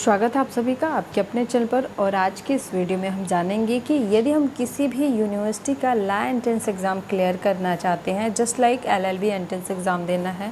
स्वागत है आप सभी का आपके अपने चैनल पर। और आज की इस वीडियो में हम जानेंगे कि यदि हम किसी भी यूनिवर्सिटी का लॉ एंट्रेंस एग्ज़ाम क्लियर करना चाहते हैं, just like LLB entrance exam देना है,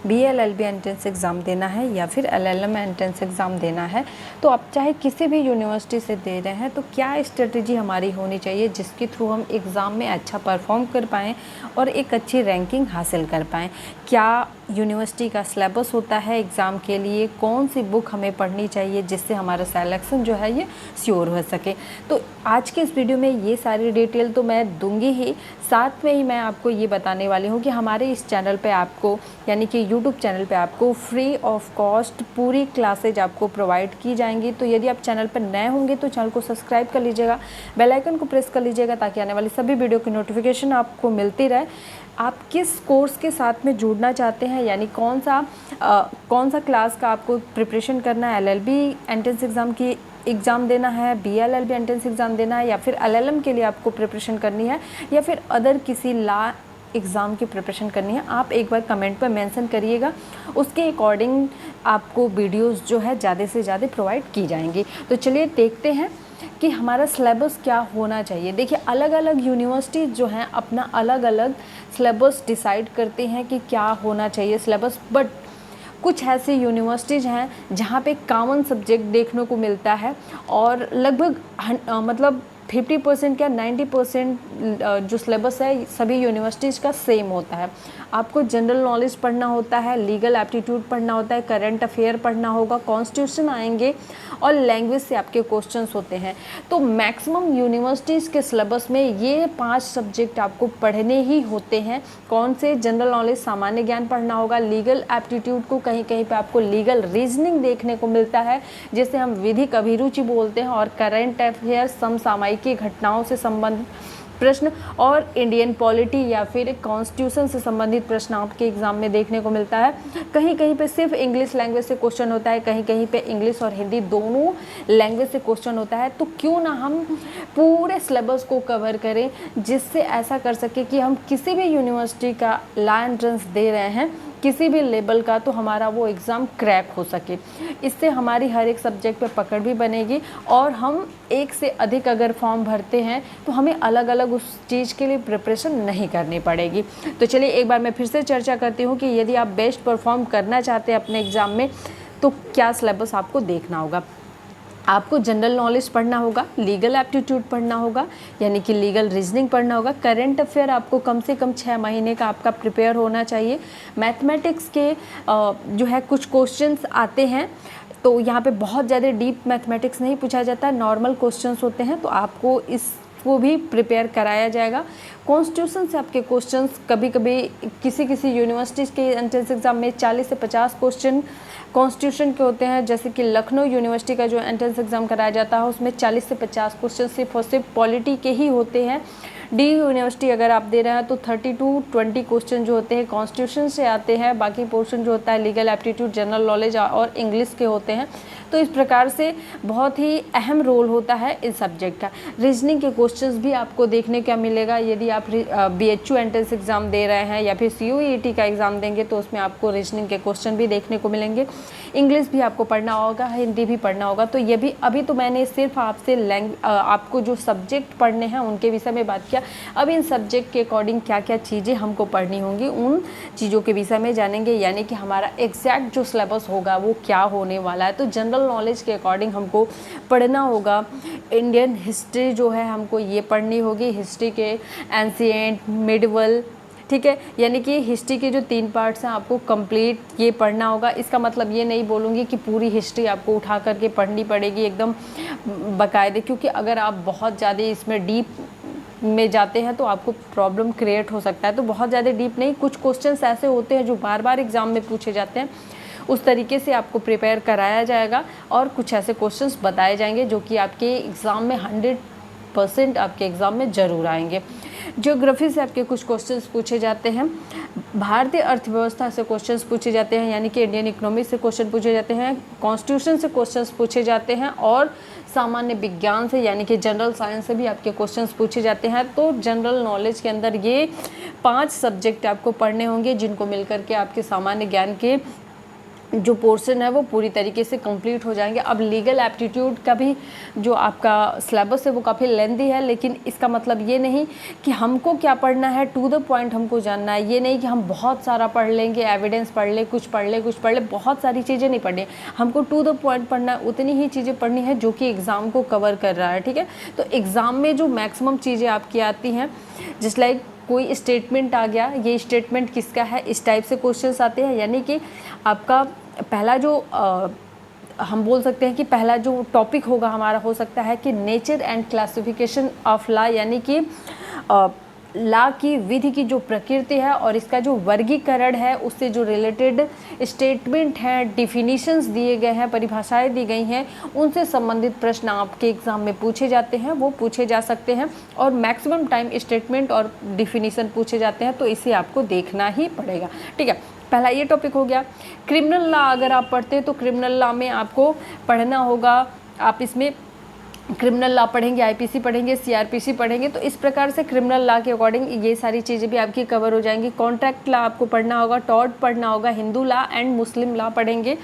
बीएलएलबी एंट्रेंस एग्ज़ाम देना है या फिर एलएलएम एंट्रेंस एग्ज़ाम देना है, तो आप चाहे किसी भी यूनिवर्सिटी से दे रहे हैं तो क्या स्ट्रेटजी हमारी होनी चाहिए जिसके थ्रू हम एग्ज़ाम में अच्छा परफॉर्म कर पाएँ और एक अच्छी रैंकिंग हासिल कर पाएँ। क्या यूनिवर्सिटी का सिलेबस होता है एग्ज़ाम के लिए, कौन सी बुक हमें पढ़नी चाहिए जिससे हमारा सिलेक्शन जो है ये श्योर हो सके। तो आज के इस वीडियो में ये सारी डिटेल तो मैं दूंगी ही, साथ में ही मैं आपको ये बताने वाली हूँ कि हमारे इस चैनल पे आपको यानी कि यूट्यूब चैनल पे आपको फ्री ऑफ कॉस्ट पूरी क्लासेज आपको प्रोवाइड की जाएंगी। तो यदि आप चैनल पर नए होंगे तो चैनल को सब्सक्राइब कर लीजिएगा, बेल आइकन को प्रेस कर लीजिएगा ताकि आने वाली सभी वीडियो की नोटिफिकेशन आपको मिलती रहे। आप किस कोर्स के साथ में जुड़ना चाहते हैं, यानी कौन सा क्लास का आपको प्रिपरेशन करना है, एलएलबी एंट्रेंस एग्ज़ाम की एग्ज़ाम देना है, बीएलएलबी एंट्रेंस एग्ज़ाम देना है या फिर एलएलएम के लिए आपको प्रिपरेशन करनी है या फिर अदर किसी लॉ एग्ज़ाम की प्रिपरेशन करनी है, आप एक बार कमेंट पर मेंशन करिएगा। उसके अकॉर्डिंग आपको वीडियोस जो है ज़्यादा से ज़्यादा प्रोवाइड की जाएंगी। तो चलिए देखते हैं कि हमारा सिलेबस क्या होना चाहिए। देखिए, अलग अलग यूनिवर्सिटीज़ जो हैं अपना अलग अलग सिलेबस डिसाइड करते हैं कि क्या होना चाहिए सिलेबस, बट कुछ ऐसी यूनिवर्सिटीज़ हैं जहाँ पे कॉमन सब्जेक्ट देखने को मिलता है और लगभग मतलब 50% या 90% जो सिलेबस है सभी यूनिवर्सिटीज़ का सेम होता है। आपको जनरल नॉलेज पढ़ना होता है, लीगल एप्टीट्यूड पढ़ना होता है, करंट अफेयर पढ़ना होगा, कॉन्स्टिट्यूशन आएंगे और लैंग्वेज से आपके क्वेश्चंस होते हैं। तो मैक्सिमम यूनिवर्सिटीज़ के सिलेबस में ये 5 सब्जेक्ट आपको पढ़ने ही होते हैं। कौन से? जनरल नॉलेज, सामान्य ज्ञान पढ़ना होगा, लीगल एप्टीट्यूड को कहीं कहीं पे आपको लीगल रीजनिंग देखने को मिलता है जिसे हम विधिक अभिरुचि बोलते हैं, और करंट अफेयर समसामयिक की घटनाओं से संबंधित प्रश्न और इंडियन पॉलिटी या फिर कॉन्स्टिट्यूशन से संबंधित प्रश्न आपके एग्जाम में देखने को मिलता है। कहीं कहीं पे सिर्फ इंग्लिश लैंग्वेज से क्वेश्चन होता है, कहीं कहीं पे इंग्लिश और हिंदी दोनों लैंग्वेज से क्वेश्चन होता है। तो क्यों ना हम पूरे सिलेबस को कवर करें जिससे ऐसा कर सके कि हम किसी भी यूनिवर्सिटी का लॉ एंट्रेंस दे रहे हैं किसी भी लेवल का, तो हमारा वो एग्ज़ाम क्रैक हो सके। इससे हमारी हर एक सब्जेक्ट पे पकड़ भी बनेगी और हम एक से अधिक अगर फॉर्म भरते हैं तो हमें अलग अलग उस चीज़ के लिए प्रिपरेशन नहीं करनी पड़ेगी। तो चलिए एक बार मैं फिर से चर्चा करती हूँ कि यदि आप बेस्ट परफॉर्म करना चाहते हैं अपने एग्ज़ाम में तो क्या सिलेबस आपको देखना होगा। आपको जनरल नॉलेज पढ़ना होगा, लीगल एप्टीट्यूड पढ़ना होगा यानी कि लीगल रीजनिंग पढ़ना होगा, करंट अफेयर आपको कम से कम 6 महीने का आपका प्रिपेयर होना चाहिए। मैथमेटिक्स के जो है कुछ क्वेश्चंस आते हैं, तो यहाँ पे बहुत ज़्यादा डीप मैथमेटिक्स नहीं पूछा जाता, नॉर्मल क्वेश्चंस होते हैं, तो आपको इसको भी प्रिपेयर कराया जाएगा। कॉन्स्टिट्यूशन से आपके क्वेश्चंस कभी कभी किसी यूनिवर्सिटीज़ के एंट्रेंस एग्ज़ाम में 40 से 50 क्वेश्चन कॉन्स्टिट्यूशन के होते हैं। जैसे कि लखनऊ यूनिवर्सिटी का जो एंट्रेंस एग्ज़ाम कराया जाता है उसमें 40 से 50 क्वेश्चन सिर्फ और सिर्फ पॉलिटी के ही होते हैं। डी यूनिवर्सिटी अगर आप दे रहे हैं तो 30 to 20 क्वेश्चन जो होते हैं कॉन्स्टिट्यूशन से आते हैं, बाकी पोर्शन जो होता है लीगल एप्टीट्यूड, जनरल नॉलेज और इंग्लिश के होते हैं। तो इस प्रकार से बहुत ही अहम रोल होता है इस सब्जेक्ट का। रीजनिंग के क्वेश्चंस भी आपको देखने का मिलेगा यदि आप बीएचयू एंट्रेंस एग्ज़ाम दे रहे हैं या फिर सीयूईटी का एग्ज़ाम देंगे तो उसमें आपको रीजनिंग के क्वेश्चन भी देखने को मिलेंगे। इंग्लिश भी आपको पढ़ना होगा, हिंदी भी पढ़ना होगा। तो ये भी अभी तो मैंने सिर्फ आपसे आपको जो सब्जेक्ट पढ़ने हैं उनके विषय में बात किया। अब इन सब्जेक्ट के अकॉर्डिंग क्या क्या चीज़ें हमको पढ़नी होंगी उन चीज़ों के विषय में जानेंगे, यानी कि हमारा एग्जैक्ट जो सिलेबस होगा वो क्या होने वाला है। तो जनरल नॉलेज के अकॉर्डिंग हमको पढ़ना होगा। इंडियन हिस्ट्री जो है हमको ये पढ़नी होगी, हिस्ट्री के एंशिएंट, मिडिवल, ठीक है, यानी कि हिस्ट्री के जो 3 पार्ट्स हैं आपको कंप्लीट ये पढ़ना होगा। इसका मतलब ये नहीं बोलूँगी कि पूरी हिस्ट्री आपको उठा करके पढ़नी पड़ेगी एकदम बाकायदे, क्योंकि अगर आप बहुत ज़्यादा इसमें डीप में जाते हैं तो आपको प्रॉब्लम क्रिएट हो सकता है। तो बहुत ज़्यादा डीप नहीं, कुछ क्वेश्चंस ऐसे होते हैं जो बार बार एग्ज़ाम में पूछे जाते हैं, उस तरीके से आपको प्रिपेयर कराया जाएगा और कुछ ऐसे क्वेश्चंस बताए जाएंगे जो कि आपके एग्ज़ाम में 100% आपके एग्ज़ाम में ज़रूर आएंगे। ज्योग्राफी से आपके कुछ क्वेश्चंस पूछे जाते हैं, भारतीय अर्थव्यवस्था से क्वेश्चंस पूछे जाते हैं यानी कि इंडियन इकोनॉमी से क्वेश्चन पूछे जाते हैं, कॉन्स्टिट्यूशन से क्वेश्चंस पूछे जाते हैं और सामान्य विज्ञान से यानी कि जनरल साइंस से भी आपके क्वेश्चंस पूछे जाते हैं। तो जनरल नॉलेज के अंदर ये 5 सब्जेक्ट आपको पढ़ने होंगे जिनको मिलकर के आपके सामान्य ज्ञान के जो पोर्शन है वो पूरी तरीके से कंप्लीट हो जाएंगे। अब लीगल एप्टीट्यूड का भी जो आपका सिलेबस है वो काफ़ी लेंथी है, लेकिन इसका मतलब ये नहीं कि हमको क्या पढ़ना है, टू द पॉइंट हमको जानना है। ये नहीं कि हम बहुत सारा पढ़ लेंगे, एविडेंस पढ़ ले, कुछ पढ़ ले, बहुत सारी चीज़ें नहीं पढ़नी। हमको टू द पॉइंट पढ़ना है, उतनी ही चीज़ें पढ़नी है जो कि एग्ज़ाम को कवर कर रहा है, ठीक है। तो एग्ज़ाम में जो मैक्सिमम चीज़ें आपकी आती हैं, जस्ट लाइक कोई स्टेटमेंट आ गया, ये स्टेटमेंट किसका है, इस टाइप से क्वेश्चंस आते हैं। यानी कि आपका पहला जो हम बोल सकते हैं कि पहला जो टॉपिक होगा हमारा हो सकता है कि nature and classification of law, यानी कि लॉ की विधि की जो प्रकृति है और इसका जो वर्गीकरण है उससे जो रिलेटेड स्टेटमेंट हैं, डिफिनीशंस दिए गए हैं, परिभाषाएं दी गई हैं, उनसे संबंधित प्रश्न आपके एग्ज़ाम में पूछे जाते हैं, वो पूछे जा सकते हैं। और मैक्सिमम टाइम स्टेटमेंट और डिफिनीशन पूछे जाते हैं, तो इसे आपको देखना ही पड़ेगा, ठीक है। पहला ये टॉपिक हो गया। क्रिमिनल लॉ अगर आप पढ़ते हैं तो क्रिमिनल लॉ में आपको पढ़ना होगा, आप इसमें क्रिमिनल लॉ पढ़ेंगे, आईपीसी पढ़ेंगे, सीआरपीसी पढ़ेंगे, तो इस प्रकार से क्रिमिनल लॉ के अकॉर्डिंग ये सारी चीज़ें भी आपकी कवर हो जाएंगी। कॉन्ट्रैक्ट लॉ आपको पढ़ना होगा, टॉर्ट पढ़ना होगा, Hindu law and Muslim law पढ़ेंगे,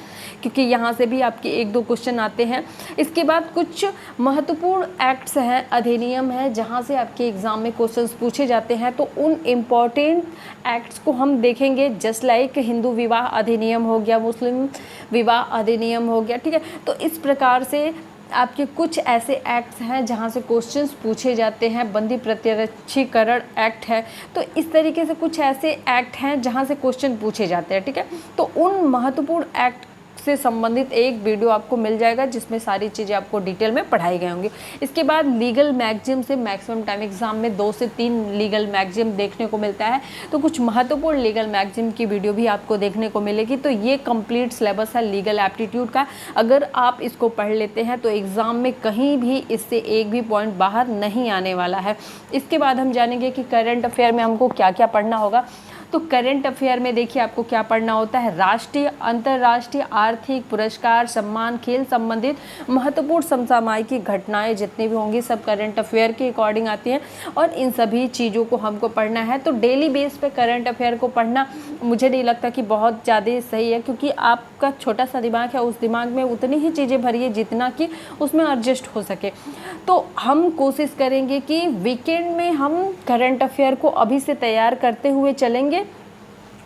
क्योंकि यहाँ से भी आपके 1-2 क्वेश्चन आते हैं। इसके बाद कुछ महत्वपूर्ण एक्ट्स हैं, अधिनियम है, जहाँ से आपके एग्ज़ाम में क्वेश्चन पूछे जाते हैं, तो उन इम्पॉर्टेंट एक्ट्स को हम देखेंगे। जस्ट लाइक हिंदू विवाह अधिनियम हो गया, मुस्लिम विवाह अधिनियम हो गया, ठीक है। तो इस प्रकार से आपके कुछ ऐसे एक्ट्स हैं जहाँ से क्वेश्चंस पूछे जाते हैं। बंदी प्रत्यक्षीकरण एक्ट है, तो इस तरीके से कुछ ऐसे एक्ट हैं जहाँ से क्वेश्चन पूछे जाते हैं, ठीक है। तो उन महत्वपूर्ण एक्ट से संबंधित एक वीडियो आपको मिल जाएगा जिसमें सारी चीज़ें आपको डिटेल में पढ़ाई गई होंगी। इसके बाद लीगल मैगजीम से मैक्सिमम टाइम एग्जाम में 2 से 3 लीगल मैगजीम देखने को मिलता है, तो कुछ महत्वपूर्ण लीगल मैगजीम की वीडियो भी आपको देखने को मिलेगी। तो ये कंप्लीट सिलेबस है लीगल एप्टीट्यूड का। अगर आप इसको पढ़ लेते हैं तो एग्ज़ाम में कहीं भी इससे एक भी पॉइंट बाहर नहीं आने वाला है। इसके बाद हम जानेंगे कि करंट अफेयर में हमको क्या क्या पढ़ना होगा। तो करंट अफेयर में देखिए आपको क्या पढ़ना होता है, राष्ट्रीय, अंतर्राष्ट्रीय, आर्थिक, पुरस्कार, सम्मान, खेल संबंधित महत्वपूर्ण समसामयिक घटनाएं जितनी भी होंगी सब करंट अफेयर के अकॉर्डिंग आती हैं, और इन सभी चीज़ों को हमको पढ़ना है। तो डेली बेस पे करंट अफेयर को पढ़ना मुझे नहीं लगता कि बहुत ज़्यादा सही है, क्योंकि आपका छोटा सा दिमाग है, उस दिमाग में उतनी ही चीज़ें भरिए जितना कि उसमें एडजस्ट हो सके। तो हम कोशिश करेंगे कि वीकेंड में हम करंट अफेयर को अभी से तैयार करते हुए चलेंगे,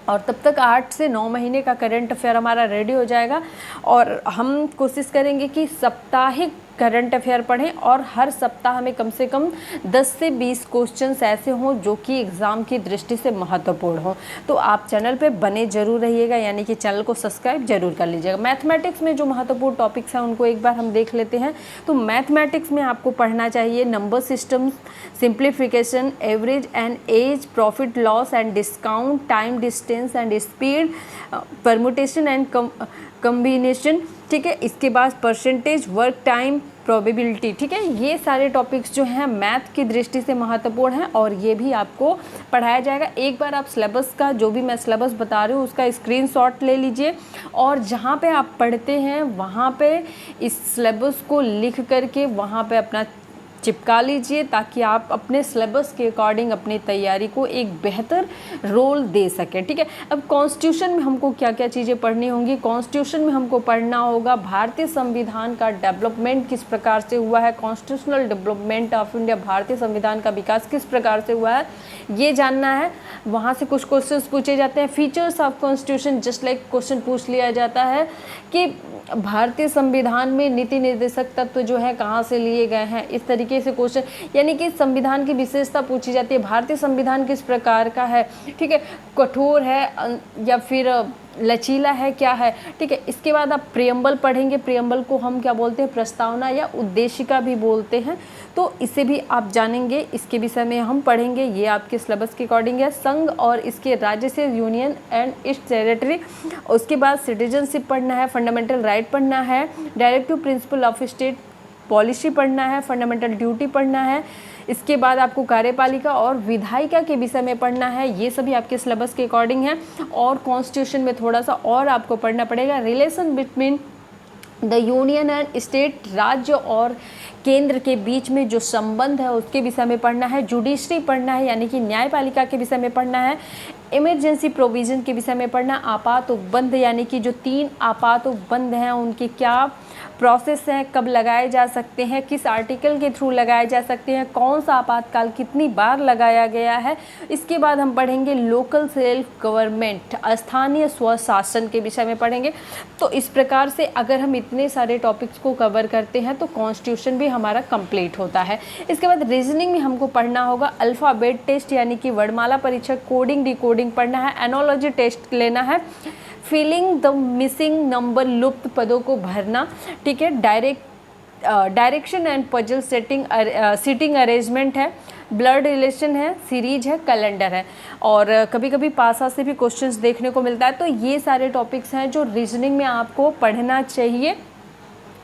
और तब तक 8 से 9 महीने का करंट अफेयर हमारा रेडी हो जाएगा। और हम कोशिश करेंगे कि साप्ताहिक करंट अफेयर पढ़ें, और हर सप्ताह हमें कम से कम 10 से 20 क्वेश्चंस ऐसे हों जो कि एग्ज़ाम की दृष्टि से महत्वपूर्ण हों। तो आप चैनल पे बने जरूर रहिएगा, यानी कि चैनल को सब्सक्राइब जरूर कर लीजिएगा। मैथमेटिक्स में जो महत्वपूर्ण टॉपिक्स हैं उनको एक बार हम देख लेते हैं। तो मैथमेटिक्स में आपको पढ़ना चाहिए number system, simplification, average and age, profit loss and discount, time distance and speed, permutation and combination, ठीक है। इसके बाद परसेंटेज, वर्क टाइम, प्रोबेबिलिटी, ठीक है। ये सारे टॉपिक्स जो हैं मैथ की दृष्टि से महत्वपूर्ण हैं, और ये भी आपको पढ़ाया जाएगा। एक बार आप सिलेबस का, जो भी मैं सिलेबस बता रही हूँ उसका स्क्रीनशॉट ले लीजिए, और जहाँ पे आप पढ़ते हैं वहाँ पे इस सिलेबस को लिख करके वहाँ पे अपना चिपका लीजिए, ताकि आप अपने सिलेबस के अकॉर्डिंग अपनी तैयारी को एक बेहतर रोल दे सकें, ठीक है। अब कॉन्स्टिट्यूशन में हमको क्या क्या चीज़ें पढ़नी होंगी। कॉन्स्टिट्यूशन में हमको पढ़ना होगा भारतीय संविधान का डेवलपमेंट किस प्रकार से हुआ है, कॉन्स्टिट्यूशनल डेवलपमेंट ऑफ इंडिया, भारतीय संविधान का विकास किस प्रकार से हुआ है, ये जानना है। वहाँ से कुछ क्वेश्चन पूछे जाते हैं। Features of constitution, just like question पूछ लिया जाता है कि भारतीय संविधान में नीति निर्देशक तत्व जो है कहाँ से लिए गए हैं, इस तरीके से क्वेश्चन, यानी कि संविधान की विशेषता पूछी जाती है। भारतीय संविधान किस प्रकार का है, ठीक है, कठोर है या फिर लचीला है, क्या है, ठीक है। इसके बाद आप प्रियम्बल पढ़ेंगे। प्रियम्बल को हम क्या बोलते हैं, प्रस्तावना या उद्देशिका भी बोलते हैं, तो इसे भी आप जानेंगे, इसके विषय में हम पढ़ेंगे। ये आपके सिलेबस के अकॉर्डिंग है। संघ और इसके राज्य से, यूनियन एंड इट्स टेरिटरी। उसके बाद सिटीजनशिप पढ़ना है, फंडामेंटल राइट पढ़ना है, directive principle of state policy पढ़ना है, फंडामेंटल ड्यूटी पढ़ना है। इसके बाद आपको कार्यपालिका और विधायिका के विषय में पढ़ना है। ये सभी आपके सिलेबस के अकॉर्डिंग है। और कॉन्स्टिट्यूशन में थोड़ा सा और आपको पढ़ना पड़ेगा, relation between the union and state, राज्य और केंद्र के बीच में जो संबंध है उसके विषय में पढ़ना है। जुडिशरी पढ़ना है यानी कि न्यायपालिका के विषय में पढ़ना है। इमरजेंसी प्रोविज़न के विषय में पढ़ना। आपात उपबंध यानी कि जो 3 आपात उपबंध हैं उनके क्या प्रोसेस हैं, कब लगाए जा सकते हैं, किस आर्टिकल के थ्रू लगाए जा सकते हैं, कौन सा आपातकाल कितनी बार लगाया गया है। इसके बाद हम पढ़ेंगे लोकल सेल्फ गवर्नमेंट, स्थानीय स्वशासन के विषय में पढ़ेंगे। तो इस प्रकार से अगर हम इतने सारे टॉपिक्स को कवर करते हैं तो कॉन्स्टिट्यूशन भी हमारा कंप्लीट होता है। इसके बाद रीजनिंग में हमको पढ़ना होगा अल्फ़ाबेट टेस्ट यानी कि वर्णमाला परीक्षा, कोडिंग डिकोडिंग पढ़ना है, एनोलॉजी टेस्ट लेना है, फिलिंग द मिसिंग नंबर, लुप्त पदों को भरना, ठीक है। Direction and puzzle seating arrangement है, ब्लड रिलेशन है, सीरीज है, कैलेंडर है, और कभी कभी पासा से भी क्वेश्चंस देखने को मिलता है। तो ये सारे टॉपिक्स हैं जो रीजनिंग में आपको पढ़ना चाहिए।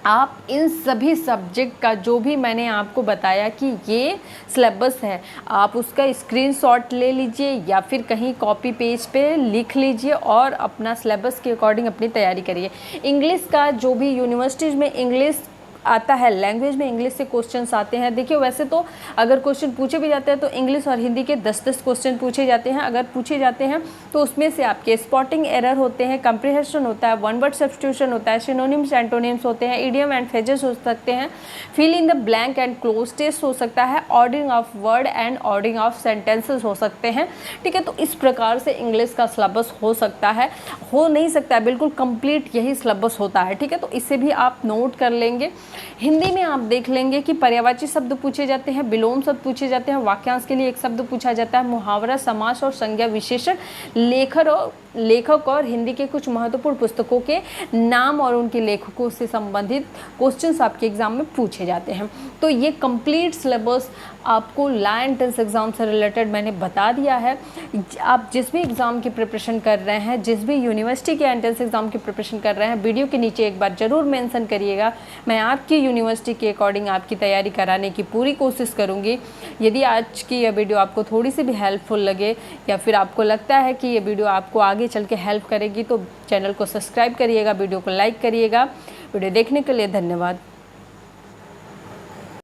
आप इन सभी सब्जेक्ट का जो भी मैंने आपको बताया कि ये सिलेबस है, आप उसका स्क्रीनशॉट ले लीजिए या फिर कहीं कॉपी पेज पे लिख लीजिए और अपना सिलेबस के अकॉर्डिंग अपनी तैयारी करिए। इंग्लिश का जो भी यूनिवर्सिटीज़ में इंग्लिश आता है, लैंग्वेज में इंग्लिश से क्वेश्चंस आते हैं। देखिए वैसे तो अगर क्वेश्चन पूछे भी जाते हैं तो इंग्लिश और हिंदी के 10-10 क्वेश्चन पूछे जाते हैं। अगर पूछे जाते हैं तो उसमें से आपके स्पॉटिंग एरर होते हैं, कंप्रीहेंशन होता है, वन वर्ड सब्स्टिट्यूशन होता है, सिनोनिम्स एंटोनिम्स होते हैं, इडियम एंड फ्रेजेस हो सकते हैं, fill in the blank and cloze test हो सकता है, ordering of word and ordering of sentences हो सकते हैं, ठीक है। तो इस प्रकार से इंग्लिश का सिलेबस हो सकता है, हो नहीं सकता है, बिल्कुल कंप्लीट यही सिलेबस होता है, ठीक है। तो इसे भी आप नोट कर लेंगे। हिंदी में आप देख लेंगे कि पर्यायवाची शब्द पूछे जाते हैं, विलोम शब्द पूछे जाते हैं, वाक्यांश के लिए एक शब्द पूछा जाता है, मुहावरा, समास और संज्ञा विशेषण, लेखक और हिंदी के कुछ महत्वपूर्ण पुस्तकों के नाम और उनके लेखकों से संबंधित क्वेश्चंस आपके एग्जाम में पूछे जाते हैं। तो ये कंप्लीट सिलेबस आपको लॉ एंट्रेंस एग्जाम से रिलेटेड मैंने बता दिया है। आप जिस भी एग्ज़ाम की प्रिपरेशन कर रहे हैं, जिस भी यूनिवर्सिटी के एंट्रेंस एग्जाम की प्रिपरेशन कर रहे हैं, वीडियो के नीचे एक बार ज़रूर मेंशन करिएगा। मैं आपकी यूनिवर्सिटी के अकॉर्डिंग आपकी तैयारी कराने की पूरी कोशिश करूँगी। यदि आज की यह वीडियो आपको थोड़ी सी भी हेल्पफुल लगे या फिर आपको लगता है कि ये वीडियो आपको आगे चल के हेल्प करेगी तो चैनल को सब्सक्राइब करिएगा, वीडियो को लाइक करिएगा। वीडियो देखने के लिए धन्यवाद।